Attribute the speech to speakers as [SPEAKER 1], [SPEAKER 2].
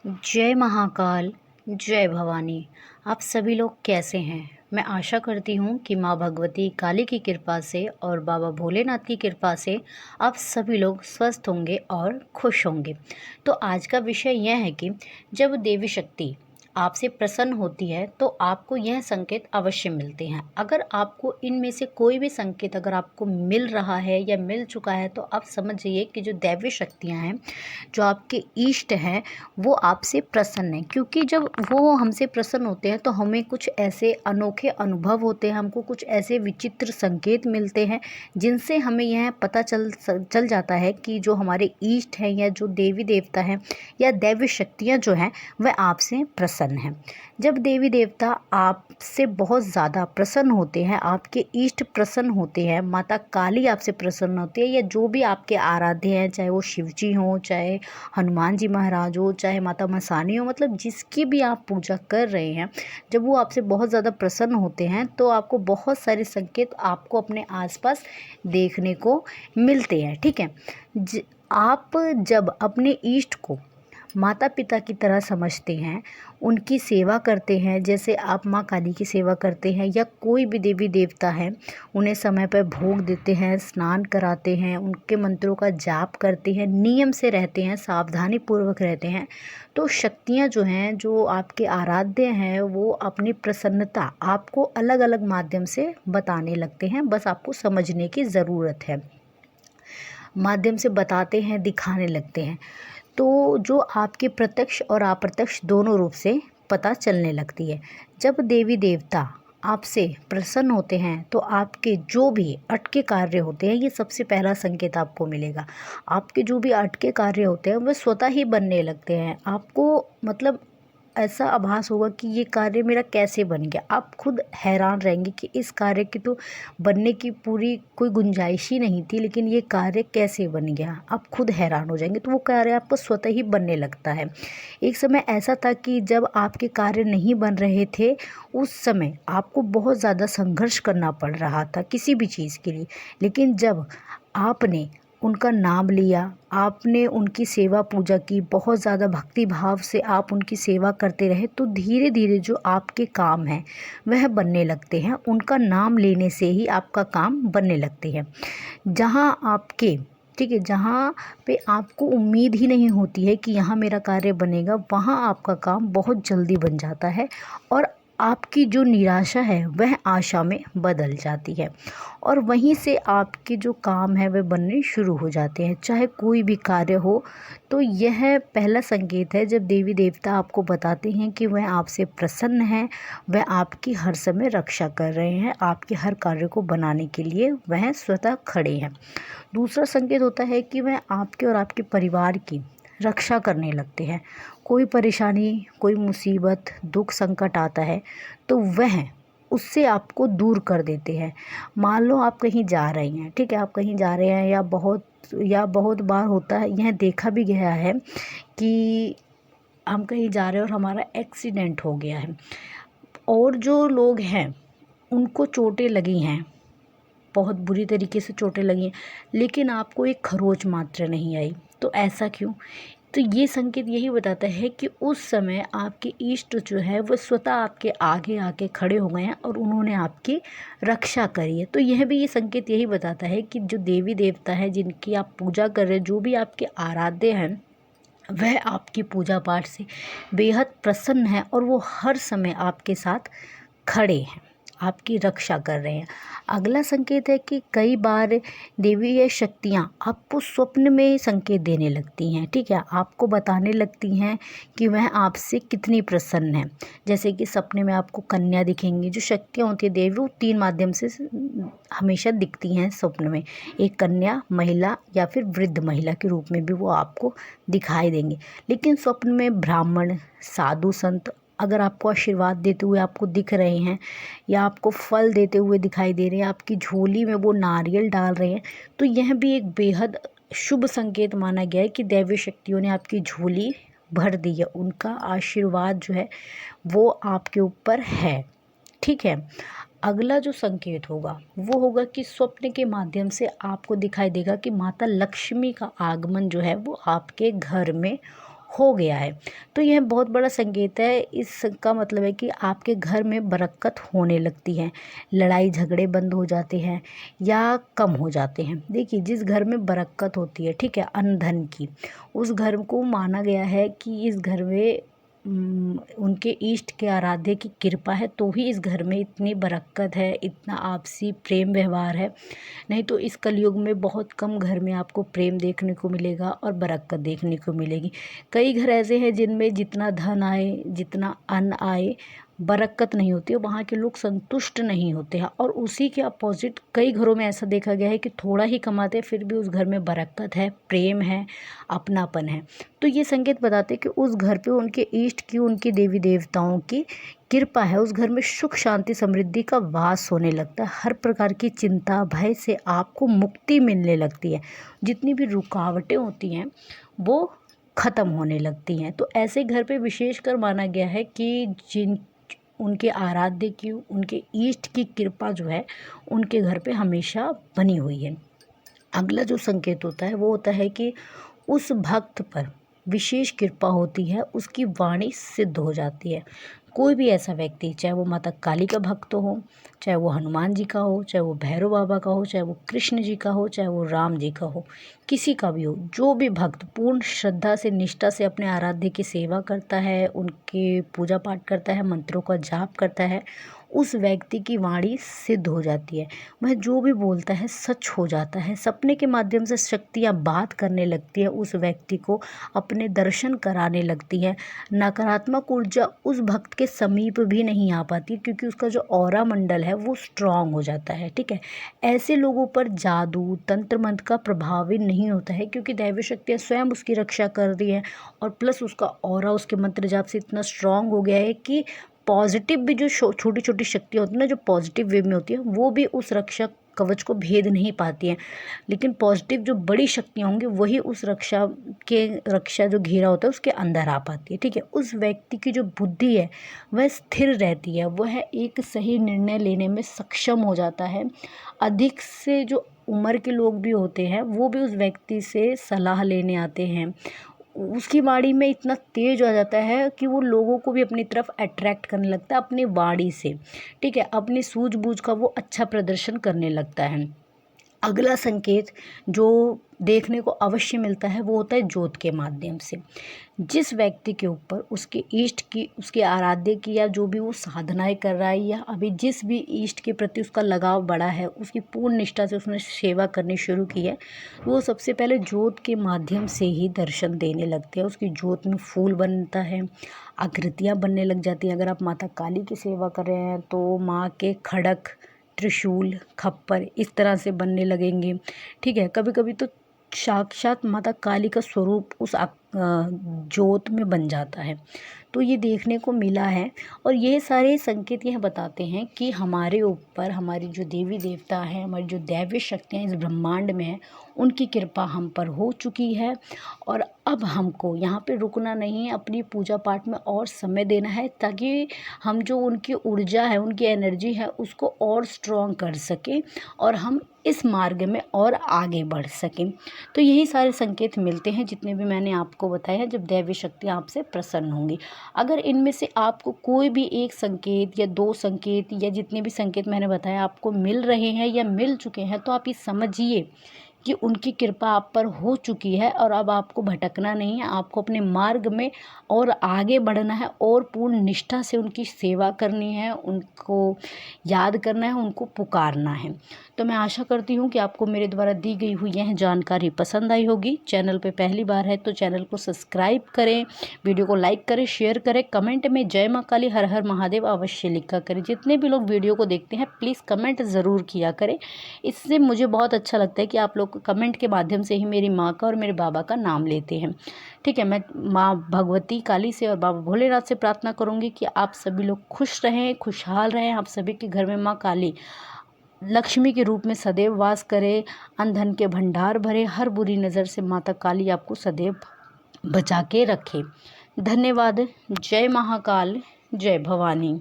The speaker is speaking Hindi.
[SPEAKER 1] जय महाकाल, जय भवानी। आप सभी लोग कैसे हैं? मैं आशा करती हूँ कि माँ भगवती काली की कृपा से और बाबा भोलेनाथ की कृपा से आप सभी लोग स्वस्थ होंगे और खुश होंगे। तो आज का विषय यह है कि जब देवी शक्ति आपसे प्रसन्न होती है तो आपको यह संकेत अवश्य मिलते हैं। अगर आपको इनमें से कोई भी संकेत अगर आपको मिल रहा है या मिल चुका है तो आप समझ जाइए कि जो दैवीय शक्तियाँ हैं, जो आपके इष्ट हैं, वो आपसे प्रसन्न है। क्योंकि जब वो हमसे प्रसन्न होते हैं तो हमें कुछ ऐसे अनोखे अनुभव होते हैं, हमको कुछ ऐसे विचित्र संकेत मिलते हैं जिनसे हमें यह पता चल जाता है कि जो हमारे इष्ट हैं या जो देवी देवता हैं या दैवी शक्तियाँ जो हैं वह आपसे प्रसन्न हैं। जब देवी देवता आपसे बहुत ज़्यादा प्रसन्न होते हैं, आपके इष्ट प्रसन्न होते हैं, माता काली आपसे प्रसन्न होती है या जो भी आपके आराध्य हैं, चाहे वो शिव जी हों, चाहे हनुमान जी महाराज हो, चाहे माता मसानी हो, मतलब जिसकी भी आप पूजा कर रहे हैं, जब वो आपसे बहुत ज़्यादा प्रसन्न होते हैं तो आपको बहुत सारे संकेत आपको अपने आसपास देखने को मिलते हैं। ठीक है। आप जब अपने इष्ट को माता पिता की तरह समझते हैं, उनकी सेवा करते हैं, जैसे आप माँ काली की सेवा करते हैं या कोई भी देवी देवता है, उन्हें समय पर भोग देते हैं, स्नान कराते हैं, उनके मंत्रों का जाप करते हैं, नियम से रहते हैं, सावधानी पूर्वक रहते हैं, तो शक्तियाँ जो हैं, जो आपके आराध्य हैं, वो अपनी प्रसन्नता आपको अलग अलग माध्यम से बताने लगते हैं। बस आपको समझने की ज़रूरत है। माध्यम से बताते हैं, दिखाने लगते हैं। तो जो आपके प्रत्यक्ष और अप्रत्यक्ष दोनों रूप से पता चलने लगती है। जब देवी देवता आपसे प्रसन्न होते हैं तो आपके जो भी अटके कार्य होते हैं, ये सबसे पहला संकेत आपको मिलेगा। आपके जो भी अटके कार्य होते हैं वह स्वतः ही बनने लगते हैं। आपको मतलब ऐसा आभास होगा कि ये कार्य मेरा कैसे बन गया। आप खुद हैरान रहेंगे कि इस कार्य की तो बनने की पूरी कोई गुंजाइश ही नहीं थी, लेकिन ये कार्य कैसे बन गया, आप खुद हैरान हो जाएंगे। तो वो कार्य आपको स्वतः ही बनने लगता है। एक समय ऐसा था कि जब आपके कार्य नहीं बन रहे थे, उस समय आपको बहुत ज़्यादा संघर्ष करना पड़ रहा था किसी भी चीज़ के लिए। लेकिन जब आपने उनका नाम लिया, आपने उनकी सेवा पूजा की, बहुत ज़्यादा भक्ति भाव से आप उनकी सेवा करते रहे, तो धीरे धीरे जो आपके काम हैं वह बनने लगते हैं। उनका नाम लेने से ही आपका काम बनने लगते हैं। जहाँ आपके ठीक है, जहाँ पे आपको उम्मीद ही नहीं होती है कि यहाँ मेरा कार्य बनेगा, वहाँ आपका काम बहुत जल्दी बन जाता है और आपकी जो निराशा है वह आशा में बदल जाती है और वहीं से आपके जो काम है वह बनने शुरू हो जाते हैं। चाहे कोई भी कार्य हो, तो यह पहला संकेत है जब देवी देवता आपको बताते हैं कि वह आपसे प्रसन्न हैं, वह आपकी हर समय रक्षा कर रहे हैं, आपके हर कार्य को बनाने के लिए वह स्वतः खड़े हैं। दूसरा संकेत होता है कि वह आपके और आपके परिवार की रक्षा करने लगते हैं। कोई परेशानी, कोई मुसीबत, दुख, संकट आता है तो वह उससे आपको दूर कर देते हैं। मान लो आप कहीं जा रही हैं, ठीक है, आप कहीं जा रहे हैं या बहुत बार होता है, यह देखा भी गया है कि हम कहीं जा रहे हैं और हमारा एक्सीडेंट हो गया है और जो लोग हैं उनको चोटें लगी हैं, बहुत बुरी तरीके से चोटें लगी हैं, लेकिन आपको एक खरोंच मात्र नहीं आई। तो ऐसा क्यों? तो ये संकेत यही बताता है कि उस समय आपके इष्ट जो है वो स्वतः आपके आगे आके खड़े हो गए हैं और उन्होंने आपकी रक्षा करी है। तो यह भी ये संकेत यही बताता है कि जो देवी देवता है जिनकी आप पूजा कर रहे हैं, जो भी आपके आराध्य हैं, वह आपकी पूजा पाठ से बेहद प्रसन्न है और वो हर समय आपके साथ खड़े हैं, आपकी रक्षा कर रहे हैं। अगला संकेत है कि कई बार देवी या शक्तियाँ आपको स्वप्न में संकेत देने लगती हैं। ठीक है, आपको बताने लगती हैं कि वह आपसे कितनी प्रसन्न है। जैसे कि सपने में आपको कन्या दिखेंगी। जो शक्तियाँ होती है देवी, वो 3 माध्यम से हमेशा दिखती हैं स्वप्न में। एक कन्या, महिला या फिर वृद्ध महिला के रूप में भी वो आपको दिखाई देंगे। लेकिन स्वप्न में ब्राह्मण, साधु, संत अगर आपको आशीर्वाद देते हुए आपको दिख रहे हैं या आपको फल देते हुए दिखाई दे रहे हैं, आपकी झोली में वो नारियल डाल रहे हैं, तो यह भी एक बेहद शुभ संकेत माना गया है कि दैवीय शक्तियों ने आपकी झोली भर दी है। उनका आशीर्वाद जो है वो आपके ऊपर है। ठीक है। अगला जो संकेत होगा वो होगा कि स्वप्न के माध्यम से आपको दिखाई देगा कि माता लक्ष्मी का आगमन जो है वो आपके घर में हो गया है। तो यह बहुत बड़ा संकेत है। इसका मतलब है कि आपके घर में बरक़्क़त होने लगती है, लड़ाई झगड़े बंद हो जाते हैं या कम हो जाते हैं। देखिए, जिस घर में बरक़्क़त होती है, ठीक है, अन्न धन की, उस घर को माना गया है कि इस घर में उनके इष्ट के आराध्य की कृपा है, तो ही इस घर में इतनी बरक़्क़त है, इतना आपसी प्रेम व्यवहार है। नहीं तो इस कलयुग में बहुत कम घर में आपको प्रेम देखने को मिलेगा और बरक़्क़त देखने को मिलेगी। कई घर ऐसे हैं जिनमें जितना धन आए, जितना अन्न आए, बरक़्क़त नहीं होती है, वहाँ के लोग संतुष्ट नहीं होते हैं। और उसी के अपोज़िट कई घरों में ऐसा देखा गया है कि थोड़ा ही कमाते हैं, फिर भी उस घर में बरक़्क़त है, प्रेम है, अपनापन है। तो ये संकेत बताते हैं कि उस घर पे उनके इष्ट की, उनके देवी देवताओं की कृपा है। उस घर में सुख शांति समृद्धि का वास होने लगता है। हर प्रकार की चिंता भय से आपको मुक्ति मिलने लगती है। जितनी भी रुकावटें होती हैं वो ख़त्म होने लगती हैं। तो ऐसे घर पे विशेषकर माना गया है कि जिन उनके आराध्य की, उनके इष्ट की कृपा जो है उनके घर पे हमेशा बनी हुई है। अगला जो संकेत होता है वो होता है कि उस भक्त पर विशेष कृपा होती है, उसकी वाणी सिद्ध हो जाती है। कोई भी ऐसा व्यक्ति, चाहे वो माता काली का भक्त हो, चाहे वो हनुमान जी का हो, चाहे वो भैरव बाबा का हो, चाहे वो कृष्ण जी का हो, चाहे वो राम जी का हो, किसी का भी हो, जो भी भक्त पूर्ण श्रद्धा से, निष्ठा से अपने आराध्य की सेवा करता है, उनके पूजा पाठ करता है, मंत्रों का जाप करता है, उस व्यक्ति की वाणी सिद्ध हो जाती है। वह जो भी बोलता है सच हो जाता है। सपने के माध्यम से शक्तियाँ बात करने लगती है, उस व्यक्ति को अपने दर्शन कराने लगती है। नकारात्मक ऊर्जा उस भक्त के समीप भी नहीं आ पाती, क्योंकि उसका जो ऑरा मंडल है वो स्ट्रांग हो जाता है, ठीक है। ऐसे लोगों पर जादू तंत्र मंत्र का प्रभाव भी नहीं होता है, क्योंकि दैवी शक्तियाँ स्वयं उसकी रक्षा कर रही है, और प्लस उसका ऑरा उसके मंत्र जाप से इतना स्ट्रांग हो गया है कि पॉजिटिव भी जो छोटी छोटी शक्तियाँ होती हैं ना, जो पॉजिटिव वे में होती है, वो भी उस रक्षा कवच को भेद नहीं पाती हैं। लेकिन पॉजिटिव जो बड़ी शक्तियाँ होंगी वही उस रक्षा जो घेरा होता है उसके अंदर आ पाती है, ठीक है। उस व्यक्ति की जो बुद्धि है वह स्थिर रहती है, वह एक सही निर्णय लेने में सक्षम हो जाता है। अधिक से जो उम्र के लोग भी होते हैं वो भी उस व्यक्ति से सलाह लेने आते हैं। उसकी वाणी में इतना तेज आ जाता है कि वो लोगों को भी अपनी तरफ अट्रैक्ट करने लगता है अपनी वाणी से, ठीक है। अपनी सूझबूझ का वो अच्छा प्रदर्शन करने लगता है। अगला संकेत जो देखने को अवश्य मिलता है वो होता है ज्योत के माध्यम से। जिस व्यक्ति के ऊपर उसके इष्ट की, उसके आराध्य की, या जो भी वो साधनाएं कर रहा है, या अभी जिस भी इष्ट के प्रति उसका लगाव बढ़ा है, उसकी पूर्ण निष्ठा से उसने सेवा करनी शुरू की है, वो सबसे पहले ज्योत के माध्यम से ही दर्शन देने लगते हैं। उसकी ज्योत में फूल बनता है, आकृतियाँ बनने लग जाती हैं। अगर आप माता काली की सेवा कर रहे हैं तो माँ के खड़क, त्रिशूल, खप्पर इस तरह से बनने लगेंगे, ठीक है। कभी कभी तो साक्षात माता काली का स्वरूप उस ज्योत में बन जाता है। तो ये देखने को मिला है, और ये सारे संकेत यह बताते हैं कि हमारे ऊपर हमारी जो देवी देवता हैं, हमारी जो दैवीय शक्तियाँ इस ब्रह्मांड में हैं, उनकी कृपा हम पर हो चुकी है। और अब हमको यहाँ पे रुकना नहीं है, अपनी पूजा पाठ में और समय देना है, ताकि हम जो उनकी ऊर्जा है, उनकी एनर्जी है, उसको और स्ट्रॉन्ग कर सकें और हम इस मार्ग में और आगे बढ़ सकें। तो यही सारे संकेत मिलते हैं जितने भी मैंने आपको बताए हैं, जब दैवीय शक्तियाँ आपसे प्रसन्न होंगी। अगर इनमें से आपको कोई भी एक संकेत या दो संकेत या जितने भी संकेत मैंने बताए आपको मिल रहे हैं या मिल चुके हैं, तो आप ये समझिए कि उनकी कृपा आप पर हो चुकी है, और अब आपको भटकना नहीं है। आपको अपने मार्ग में और आगे बढ़ना है, और पूर्ण निष्ठा से उनकी सेवा करनी है, उनको याद करना है, उनको पुकारना है। तो मैं आशा करती हूँ कि आपको मेरे द्वारा दी गई हुई यह जानकारी पसंद आई होगी। चैनल पे पहली बार है तो चैनल को सब्सक्राइब करें, वीडियो को लाइक करें, शेयर करें, कमेंट में जय माँ काली, हर हर महादेव अवश्य लिखा करें। जितने भी लोग वीडियो को देखते हैं प्लीज़ कमेंट ज़रूर किया करें। इससे मुझे बहुत अच्छा लगता है कि आप लोग कमेंट के माध्यम से ही मेरी माँ का और मेरे बाबा का नाम लेते हैं, ठीक है। मैं माँ भगवती काली से और बाबा भोलेनाथ से प्रार्थना करूँगी कि आप सभी लोग खुश रहें, खुशहाल रहें। आप सभी के घर में माँ काली लक्ष्मी के रूप में सदैव वास करे, अन्न धन के भंडार भरे, हर बुरी नज़र से माता काली आपको सदैव बचा के रखे। धन्यवाद। जय महाकाल, जय भवानी।